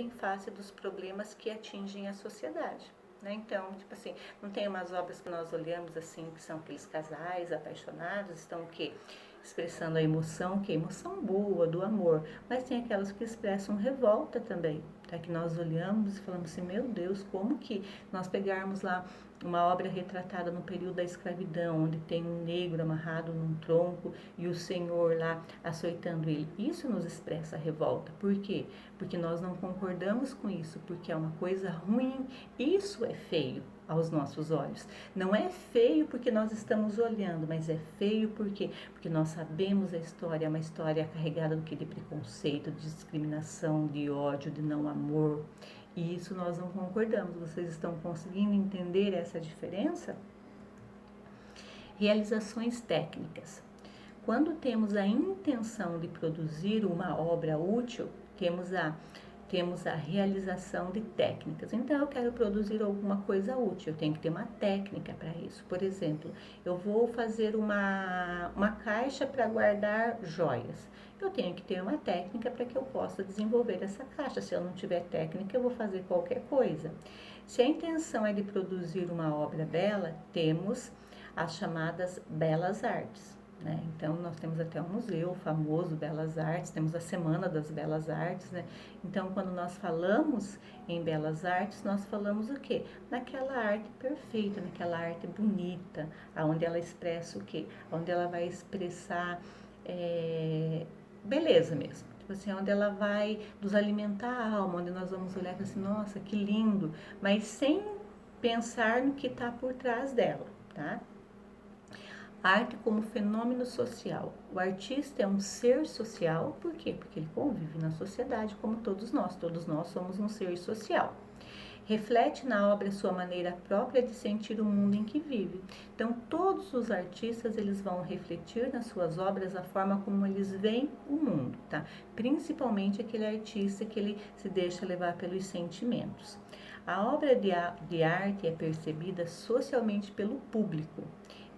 em face dos problemas que atingem a sociedade. Né? Então, tipo assim, não tem umas obras que nós olhamos assim, que são aqueles casais apaixonados, estão o quê? Expressando a emoção, que é emoção boa, do amor, mas tem aquelas que expressam revolta também, tá? Que nós olhamos e falamos assim, meu Deus, como que nós pegarmos lá uma obra retratada no período da escravidão, onde tem um negro amarrado num tronco e o Senhor lá açoitando ele. Isso nos expressa revolta. Por quê? Porque nós não concordamos com isso, porque é uma coisa ruim. Isso é feio aos nossos olhos. Não é feio porque nós estamos olhando, mas é feio porque nós sabemos a história, é uma história carregada do que de preconceito, de discriminação, de ódio, de não amor. E isso nós não concordamos. Vocês estão conseguindo entender essa diferença? Realizações técnicas. Quando temos a intenção de produzir uma obra útil, temos a realização de técnicas. Então, eu quero produzir alguma coisa útil, eu tenho que ter uma técnica para isso. Por exemplo, eu vou fazer uma caixa para guardar joias. Eu tenho que ter uma técnica para que eu possa desenvolver essa caixa. Se eu não tiver técnica, eu vou fazer qualquer coisa. Se a intenção é de produzir uma obra bela, temos as chamadas belas artes. Né? Então, nós temos até um museu famoso, Belas Artes, temos a Semana das Belas Artes. Né? Então, quando nós falamos em Belas Artes, nós falamos o quê? Naquela arte perfeita, naquela arte bonita, onde ela expressa o quê? Onde ela vai expressar beleza mesmo. Tipo assim, onde ela vai nos alimentar a alma, onde nós vamos olhar e falar assim, nossa, que lindo, mas sem pensar no que está por trás dela, tá? Arte como fenômeno social. O artista é um ser social, por quê? Porque ele convive na sociedade como todos nós somos um ser social. Reflete na obra sua maneira própria de sentir o mundo em que vive. Então, todos os artistas, eles vão refletir nas suas obras a forma como eles veem o mundo, tá? Principalmente aquele artista que ele se deixa levar pelos sentimentos. A obra de arte é percebida socialmente pelo público.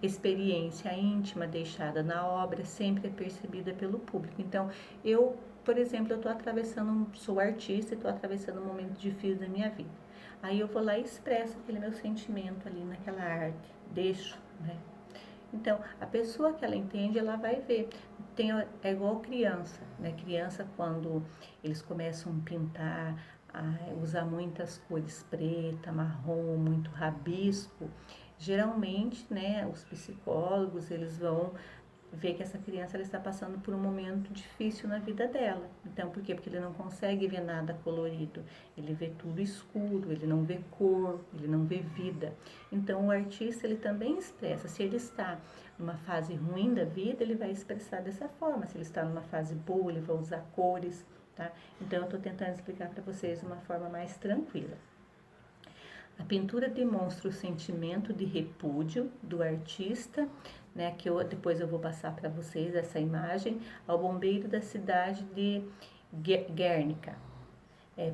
Experiência íntima deixada na obra sempre é percebida pelo público. Então, por exemplo, sou artista e estou atravessando um momento difícil da minha vida. Aí eu vou lá e expresso aquele meu sentimento ali naquela arte, deixo, né? Então, a pessoa que ela entende, ela vai ver. É igual criança, né? Criança, quando eles começam a pintar, a usar muitas cores preta, marrom, muito rabisco, geralmente, né, os psicólogos, eles vão ver que essa criança ela está passando por um momento difícil na vida dela. Então, por quê? Porque ele não consegue ver nada colorido, ele vê tudo escuro, ele não vê cor, ele não vê vida. Então, o artista, ele também expressa. Se ele está numa fase ruim da vida, ele vai expressar dessa forma. Se ele está numa fase boa, ele vai usar cores, tá? Então, eu estou tentando explicar para vocês de uma forma mais tranquila. A pintura demonstra o sentimento de repúdio do artista, né, depois eu vou passar para vocês essa imagem, ao bombeiro da cidade de Guernica.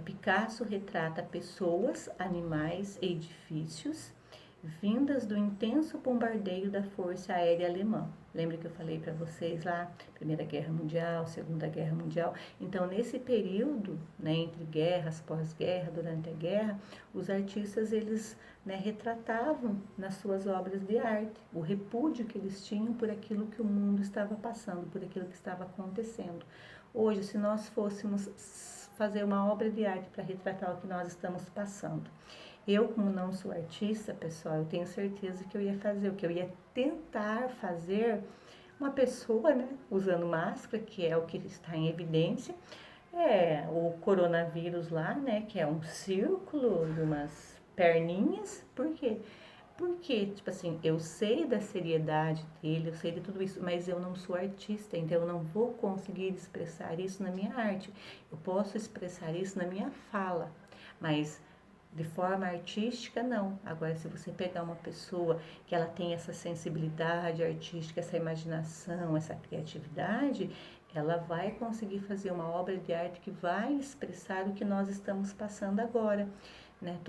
Picasso retrata pessoas, animais e edifícios vindas do intenso bombardeio da Força Aérea Alemã. Lembra que eu falei para vocês lá, Primeira Guerra Mundial, Segunda Guerra Mundial? Então, nesse período, né, entre guerras, pós-guerra, durante a guerra, os artistas, eles, né, retratavam nas suas obras de arte o repúdio que eles tinham por aquilo que o mundo estava passando, por aquilo que estava acontecendo. Hoje, se nós fôssemos fazer uma obra de arte para retratar o que nós estamos passando, eu, como não sou artista, pessoal, eu tenho certeza que eu ia fazer, o que eu ia tentar fazer uma pessoa, né, usando máscara, que é o que está em evidência, o coronavírus lá, né, que é um círculo de umas perninhas. Por quê? Porque, tipo assim, eu sei da seriedade dele, eu sei de tudo isso, mas eu não sou artista, então eu não vou conseguir expressar isso na minha arte. Eu posso expressar isso na minha fala, mas de forma artística, não. Agora, se você pegar uma pessoa que ela tem essa sensibilidade artística, essa imaginação, essa criatividade, ela vai conseguir fazer uma obra de arte que vai expressar o que nós estamos passando agora, né?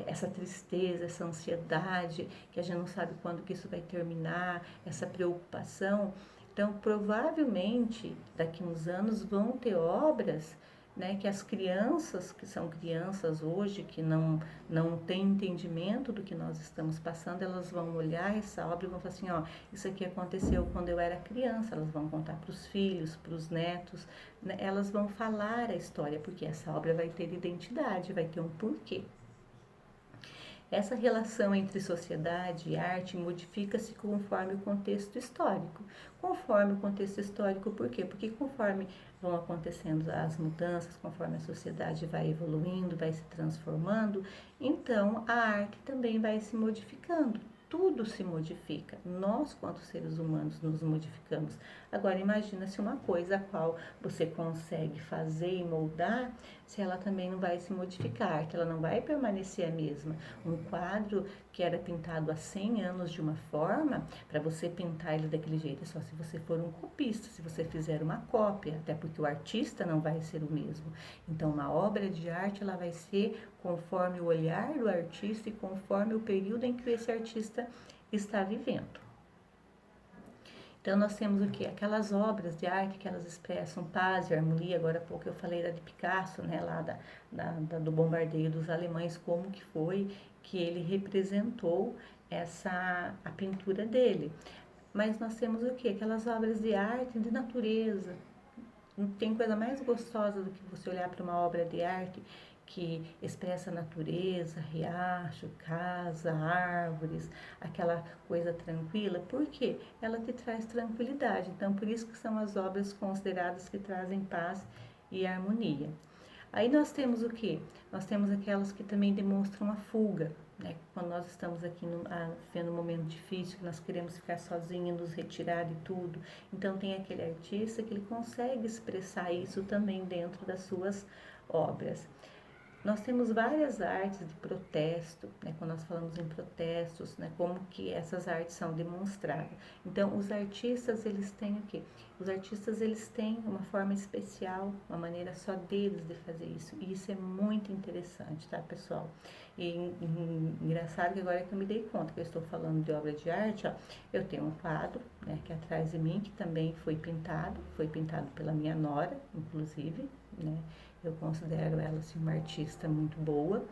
Essa tristeza, essa ansiedade, que a gente não sabe quando que isso vai terminar, essa preocupação. Então, provavelmente, daqui uns anos vão ter obras, né, que as crianças, que são crianças hoje, que não têm entendimento do que nós estamos passando, elas vão olhar essa obra e vão falar assim, ó, isso aqui aconteceu quando eu era criança, elas vão contar para os filhos, para os netos, né, elas vão falar a história, porque essa obra vai ter identidade, vai ter um porquê. Essa relação entre sociedade e arte modifica-se conforme o contexto histórico. Conforme o contexto histórico, por quê? Porque conforme vão acontecendo as mudanças, conforme a sociedade vai evoluindo, vai se transformando, então a arte também vai se modificando. Tudo se modifica. Nós, quanto seres humanos, nos modificamos. Agora, imagina se uma coisa a qual você consegue fazer e moldar, se ela também não vai se modificar, que ela não vai permanecer a mesma. Um quadro que era pintado há 100 anos de uma forma, para você pintar ele daquele jeito, é só se você for um copista, se você fizer uma cópia, até porque o artista não vai ser o mesmo. Então, uma obra de arte, ela vai ser conforme o olhar do artista e conforme o período em que esse artista está vivendo. Então, nós temos o quê? Aquelas obras de arte que elas expressam paz e harmonia. Agora há pouco eu falei da de Picasso, né, lá do bombardeio dos alemães, como que foi que ele representou a pintura dele. Mas nós temos o quê? Aquelas obras de arte, de natureza. Não tem coisa mais gostosa do que você olhar para uma obra de arte que expressa a natureza, riacho, casa, árvores, aquela coisa tranquila. Por quê? Ela te traz tranquilidade. Então, por isso que são as obras consideradas que trazem paz e harmonia. Aí nós temos o quê? Nós temos aquelas que também demonstram a fuga, né? Quando nós estamos aqui vivendo um momento difícil, que nós queremos ficar sozinhos, nos retirar de tudo. Então tem aquele artista que ele consegue expressar isso também dentro das suas obras. Nós temos várias artes de protesto, né, quando nós falamos em protestos, né, como que essas artes são demonstradas. Então, os artistas, eles têm o quê? Os artistas, eles têm uma forma especial, uma maneira só deles de fazer isso. E isso é muito interessante, tá, pessoal? E engraçado que agora que eu me dei conta que eu estou falando de obra de arte, ó, eu tenho um quadro, né, aqui atrás de mim, que também foi pintado pela minha nora, inclusive, né? Eu considero ela assim, uma artista muito boa.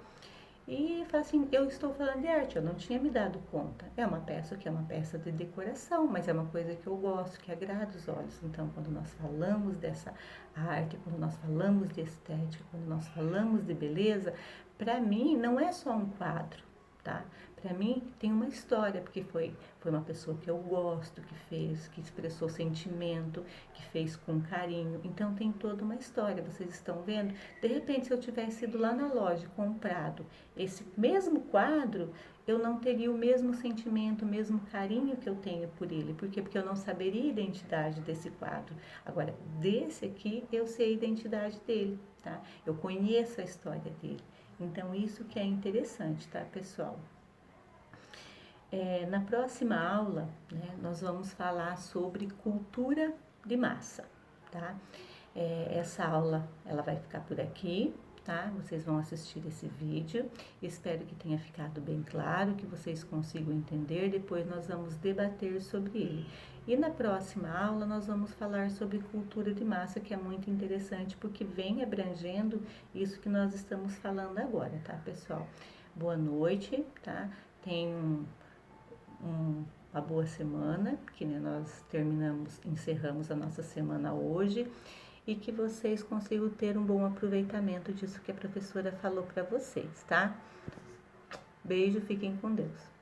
E assim, eu estou falando de arte, eu não tinha me dado conta. É uma peça que é uma peça de decoração, mas é uma coisa que eu gosto, que agrada os olhos. Então, quando nós falamos dessa arte, quando nós falamos de estética, quando nós falamos de beleza, para mim não é só um quadro, tá? Para mim tem uma história, porque foi uma pessoa que eu gosto, que fez, que expressou sentimento, que fez com carinho. Então tem toda uma história, vocês estão vendo? De repente, se eu tivesse ido lá na loja, comprado esse mesmo quadro, eu não teria o mesmo sentimento, o mesmo carinho que eu tenho por ele. Por quê? Porque eu não saberia a identidade desse quadro. Agora, desse aqui, eu sei a identidade dele, tá? Eu conheço a história dele. Então, isso que é interessante, tá, pessoal? Na próxima aula, né, nós vamos falar sobre cultura de massa, tá? Essa aula, ela vai ficar por aqui, tá? Vocês vão assistir esse vídeo. Espero que tenha ficado bem claro, que vocês consigam entender. Depois nós vamos debater sobre ele. E na próxima aula nós vamos falar sobre cultura de massa, que é muito interessante, porque vem abrangendo isso que nós estamos falando agora, tá, pessoal? Boa noite, tá? Uma boa semana, que né, nós encerramos a nossa semana hoje, e que vocês consigam ter um bom aproveitamento disso que a professora falou para vocês, tá? Beijo, fiquem com Deus.